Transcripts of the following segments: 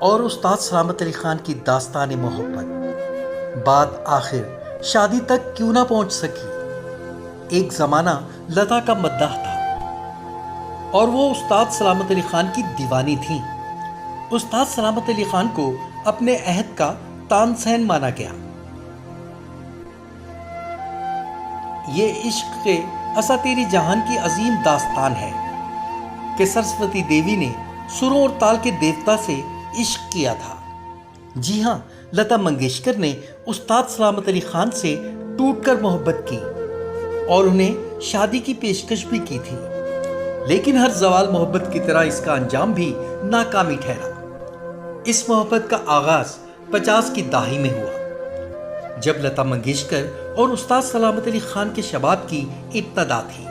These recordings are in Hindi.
और उस्ताद सलामत अली खान की दास्तान मोहब्बत। बात आखिर शादी तक क्यों ना पहुंच सकी। एक जमाना लता का मद्दाह था और वो उस्ताद सलामत अली खान की दीवानी थी। उस्ताद सलामत अली खान को अपने अहद का तानसेन माना गया। ये इश्क के असातीरी जहान की अजीम दास्तान है कि सरस्वती देवी ने सुरों और ताल के देवता से इश्क किया था। जी हाँ, लता मंगेशकर ने उस्ताद सलामत अली खान से टूटकर मोहब्बत की और उन्हें शादी की पेशकश भी की थी, लेकिन हर जवाल मोहब्बत की तरह इसका अंजाम भी नाकामी ठहरा। इस मोहब्बत का आगाज 50 की दहाई में हुआ, जब लता मंगेशकर और उस्ताद सलामत अली खान के शबाब की इब्तदा थी।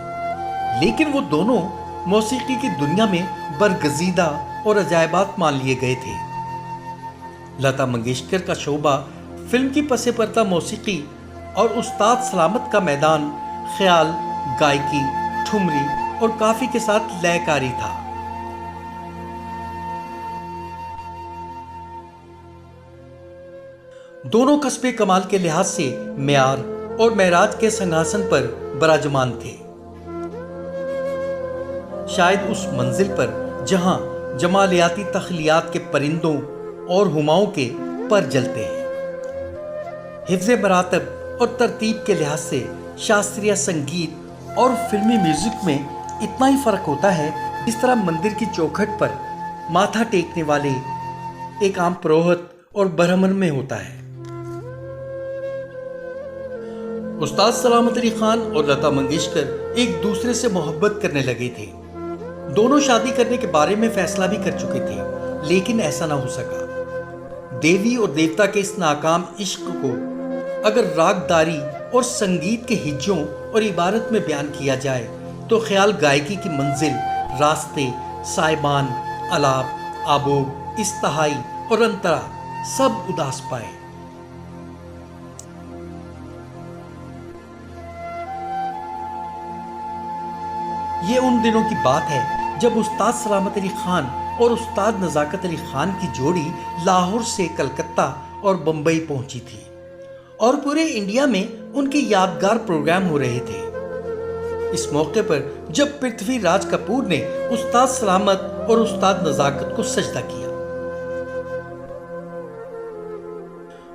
लेकिन वो दोनों मौसीकी की दुनिया में बरगजीदा और अजायबात मान लिए गए थे। लता मंगेशकर का शोबा फिल्म की पसे पर्दा मौसीकी और उस्ताद सलामत का मैदान ख्याल, गायकी, ठुमरी और काफी के साथ लयकारी था। दोनों कस्बे कमाल के लिहाज से मेयार और मेराज के सिंहासन पर बराजमान थे। शायद उस मंजिल पर जहां जमालियाती तख्लियात के परिंदों और हुमाओं के पर जलते हैं। हिफ्ज़े मरातब और तरतीब के लिहाज से शास्त्रीय संगीत और फिल्मी म्यूजिक में इतना ही फर्क होता है जिस तरह मंदिर की चौखट पर माथा टेकने वाले एक आम पुरोहित और ब्राह्मण में होता है। उस्ताद सलामत अली खान और लता मंगेशकर एक दूसरे से मोहब्बत करने लगे थे। दोनों शादी करने के बारे में फैसला भी कर चुके थे, लेकिन ऐसा ना हो सका। देवी और देवता के इस नाकाम इश्क को अगर रागदारी और संगीत के हिज्जों और इबारत में बयान किया जाए तो ख्याल गायकी की मंजिल, रास्ते, साइबान, अलाप, आबोग, इस्तहाई और अंतरा सब उदास पाए। ये उन दिनों की बात है जब उस्ताद सलामत अली खान और उस्ताद नज़ाकत अली खान की जोड़ी लाहौर से कलकत्ता और बंबई पहुंची थी और पूरे इंडिया में उनके यादगार प्रोग्राम हो रहे थे। इस मौके पर जब पृथ्वीराज कपूर ने उस्ताद सलामत और उस्ताद नज़ाकत को सजदा किया।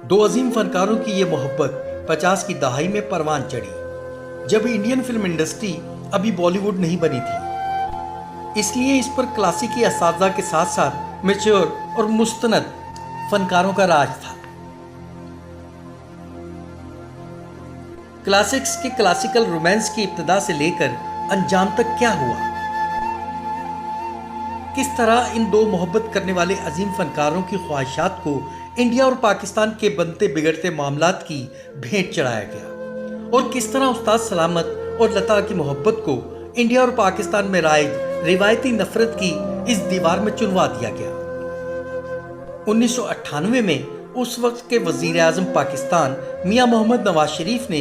दो अजीम फनकारों की यह मोहब्बत 50 की दहाई में परवान चढ़ी, जब इंडियन फिल्म इंडस्ट्री अभी बॉलीवुड नहीं बनी थी। इसलिए इस पर क्लासिकी असातिज़ा के साथ साथ मैच्योर और मुस्तनद फनकारों का राज था। क्लासिक्स के क्लासिकल रोमांस की इब्तिदा से लेकर अंजाम तक क्या हुआ, किस तरह इन दो मोहब्बत करने वाले अजीम फनकारों की ख्वाहिशात को इंडिया और पाकिस्तान के बनते बिगड़ते मामलात की भेंट चढ़ाया गया और किस तरह उस्ताद सलामत और लता की मोहब्बत को इंडिया और पाकिस्तान में राइज रिवायती नफरत की इस दीवार में चुनवा दिया गया। 1998 में उस वक्त के वजीर आजम पाकिस्तान मियां मोहम्मद नवाज शरीफ ने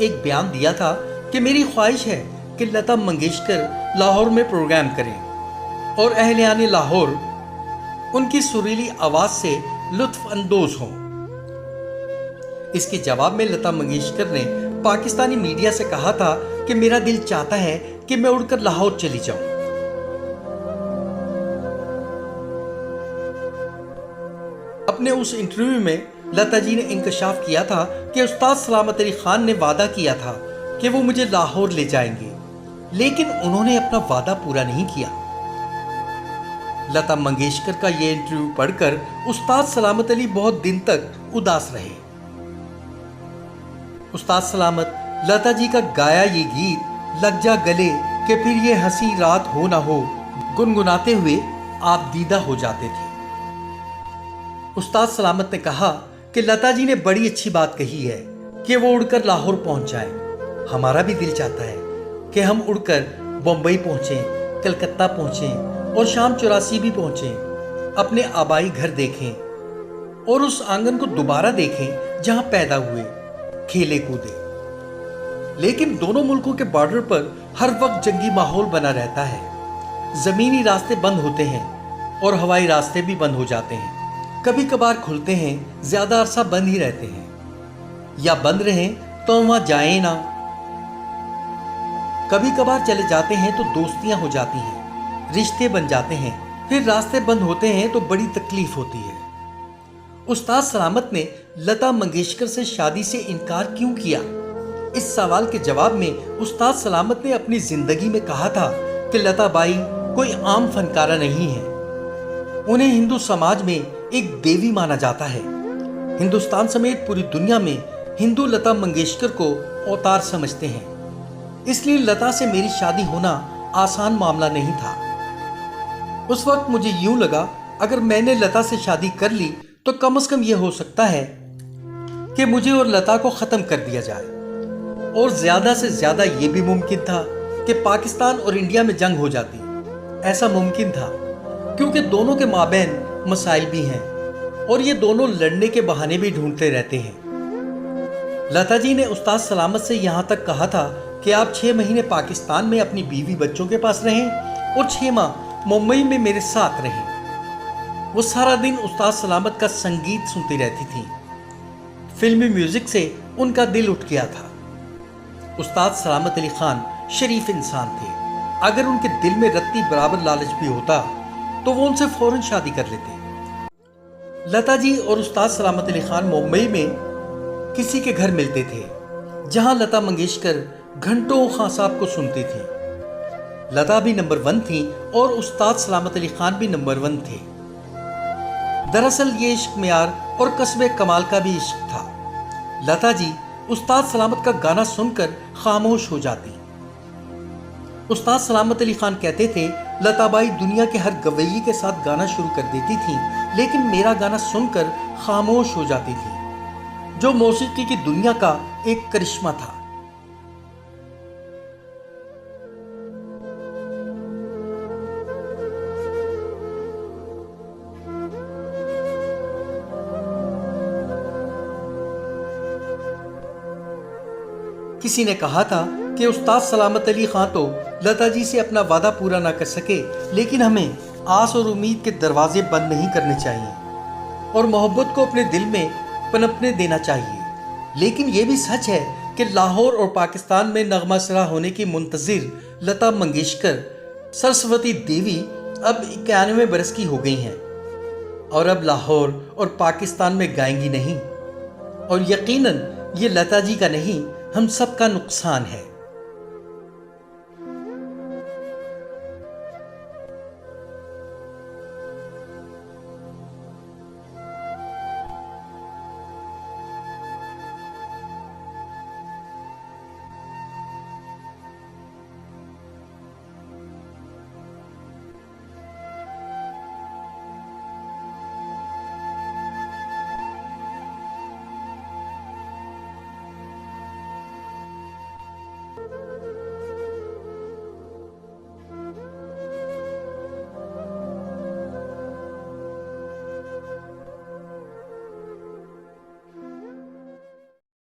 एक बयान दिया था कि मेरी ख्वाहिश है कि लता मंगेशकर लाहौर में प्रोग्राम करें और अहलियाने लाहौर उनकी सुरीली आवाज से लुत्फ अंदोज हों। इसके जवाब में लता मंगेशकर ने पाकिस्तानी मीडिया से कहा था कि मेरा दिल चाहता है कि मैं उड़कर लाहौर चली जाऊं। अपने उस इंटरव्यू में लता जी ने इंकशाफ किया था कि उस्ताद सलामत अली खान ने वादा किया था कि वो मुझे लाहौर ले जाएंगे, लेकिन उन्होंने अपना वादा पूरा नहीं किया। लता मंगेशकर का यह इंटरव्यू पढ़कर उस्ताद सलामत अली बहुत दिन तक उदास रहे। उस्ताद सलामत लता जी का गाया ये गीत लग जा गले कि फिर ये हंसी रात हो ना हो गुनगुनाते हुए आप दीदा हो जाते थे। उस्ताद सलामत ने कहा कि लता जी ने बड़ी अच्छी बात कही है कि वो उड़कर लाहौर पहुंच जाएं। हमारा भी दिल चाहता है कि हम उड़कर बंबई पहुंचें, कलकत्ता पहुंचें और शाम 84 भी पहुंचें, अपने आबाई घर देखें और उस आंगन को दोबारा देखें जहां पैदा हुए, खेले कूदे। लेकिन दोनों मुल्कों के बॉर्डर पर हर वक्त जंगी माहौल बना रहता है। जमीनी रास्ते बंद होते हैं और हवाई रास्ते भी बंद हो जाते हैं। कभी कभार खुलते हैं, ज्यादा अरसा बंद ही रहते हैं, या बंद रहें तो वहां जाएं ना। कभी कभार चले जाते हैं तो दोस्तियां हो जाती हैं, रिश्ते बन जाते हैं, फिर रास्ते बंद होते हैं तो बड़ी तकलीफ होती है। उस्ताद सलामत ने लता मंगेशकर से शादी से इनकार क्यों किया? इस सवाल के जवाब में उस्ताद सलामत ने अपनी जिंदगी में कहा था कि लता बाई कोई आम फनकारा नहीं है। उन्हें हिंदू समाज में एक देवी माना जाता है। हिंदुस्तान समेत पूरी दुनिया में हिंदू लता मंगेशकर को अवतार समझते हैं। इसलिए लता से मेरी शादी होना आसान मामला नहीं था। उस वक्त मुझे यूं लगा, अगर मैंने लता से शादी कर ली तो कम से कम यह हो सकता है कि मुझे और लता को खत्म कर दिया जाए, और ज्यादा से ज्यादा यह भी मुमकिन था कि पाकिस्तान और इंडिया में जंग हो जाती। ऐसा मुमकिन था क्योंकि दोनों के माबैन मसाइल भी हैं और ये दोनों लड़ने के बहाने भी ढूंढते रहते हैं। लता जी ने उस्ताद सलामत से यहां तक कहा था कि आप 6 महीने पाकिस्तान में अपनी बीवी बच्चों के पास रहें और 6 माह मुंबई में मेरे साथ रहें। वो सारा दिन उस्ताद सलामत का संगीत सुनती रहती थी। फिल्मी म्यूजिक से उनका दिल उठ गया था। उस्ताद सलामत अली खान शरीफ इंसान थे। अगर उनके दिल में रत्ती बराबर लालच भी होता तो वो उनसे फौरन शादी कर लेते। लता जी और उस्ताद सलामत अली खान मुंबई में किसी के घर मिलते थे, जहां लता मंगेशकर घंटों खान साहब को सुनती थी। लता भी नंबर 1 थी और उस्ताद सलामत अली खान भी नंबर 1 थे। दरअसल ये इश्क म्यार और कस्बे कमाल का भी इश्क था। लता जी उस्ताद सलामत का गाना सुनकर खामोश हो जाती। उस्ताद सलामत अली खान कहते थे, लताबाई दुनिया के हर गवैये के साथ गाना शुरू कर देती थी, लेकिन मेरा गाना सुनकर खामोश हो जाती थी, जो मौसीकी की दुनिया का एक करिश्मा था। किसी ने कहा था कि उस्ताद सलामत अली खान तो लता जी से अपना वादा पूरा ना कर सके, लेकिन हमें आस और उम्मीद के दरवाजे बंद नहीं करने चाहिए और मोहब्बत को अपने दिल में पनपने देना चाहिए। लेकिन यह भी सच है कि लाहौर और पाकिस्तान में नगमा सरा होने की मुंतजिर लता मंगेशकर सरस्वती देवी अब 91 बरस की हो गई हैं और अब लाहौर और पाकिस्तान में गाएंगी नहीं। और यकीनन ये लता जी का नहीं, हम सब का नुकसान है।